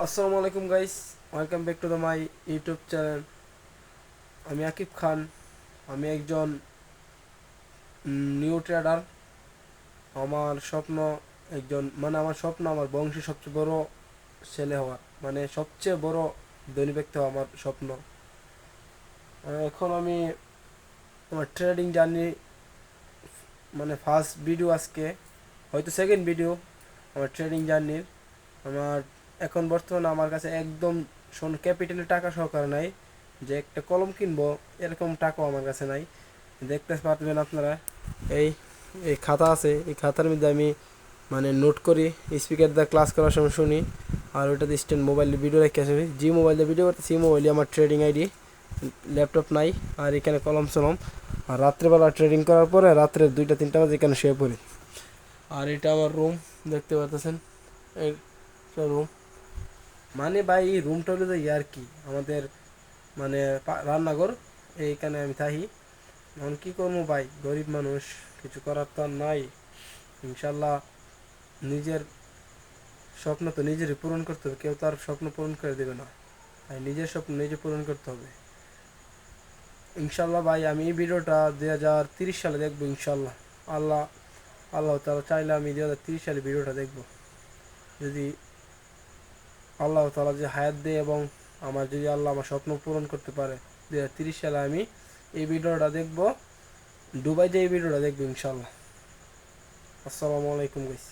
আসসালামু আলাইকুম guys, welcome back to the my YouTube channel. আমি আকিব খান। আমি একজন নিউ ট্রেডার। আমার স্বপ্ন আমার স্বপ্ন আমার বংশের সবচেয়ে বড় ছেলে হওয়ার, মানে সবচেয়ে বড় ধনী ব্যক্তি হওয়া আমার স্বপ্ন। এখন আমি আমার ট্রেডিং জার্নি, মানে ফার্স্ট ভিডিও আজকে, হয়তো সেকেন্ড ভিডিও আমার ট্রেডিং জার্নির। আমার এখন বর্তমানে আমার কাছে একদম ক্যাপিটালের টাকা সহকারে নাই যে একটা কলম কিনবো, এরকম টাকাও আমার কাছে নাই। দেখতে পারবেন আপনারা, এই এই খাতা আছে, এই খাতার মধ্যে আমি মানে নোট করি, স্পিকার দিয়ে ক্লাস করার সময় শুনি, আর ওইটাতে স্ট্যান্ড মোবাইলে ভিডিও রেখে আসি। যে মোবাইল দিয়ে ভিডিও করতে সেই মোবাইলে আমার ট্রেডিং আইডি, ল্যাপটপ নাই, আর এখানে কলম সলম। আর রাত্রেবেলা ট্রেডিং করার পরে রাত্রে 2টা 3টা বাজে এখানে শুয়ে পড়ি। আর এটা আমার রুম, দেখতে পাচ্ছেন, এই রুম। মানে ভাই এই রুমটা হলো যে আর কি আমাদের, মানে রান্নাঘর, এইখানে আমি থাকি। এখন কী করবো ভাই, গরিব মানুষ, কিছু করার তো আর নাই। ইনশাল্লাহ নিজের স্বপ্ন তো নিজেরই পূরণ করতে হবে, কেউ তার স্বপ্ন পূরণ করে দেবে না। তাই নিজের স্বপ্ন নিজে পূরণ করতে হবে। ইনশাল্লাহ ভাই আমি এই ভিডিওটা 2030 সালে দেখবো ইনশাল্লাহ। আল্লাহ আল্লাহ তালা চাইলে আমি 2030 সালে ভিডিওটা দেখবো, যদি আল্লাহ তালা যে হায়াত দেয়, এবং আমার যদি আল্লাহ আমার স্বপ্ন পূরণ করতে পারে। 2030 সালে আমি এই ভিডিওটা দেখবো, দুবাইতে এই ভিডিওটা দেখবো ইনশাল্লাহ। আসসালামু আলাইকুম গাইস।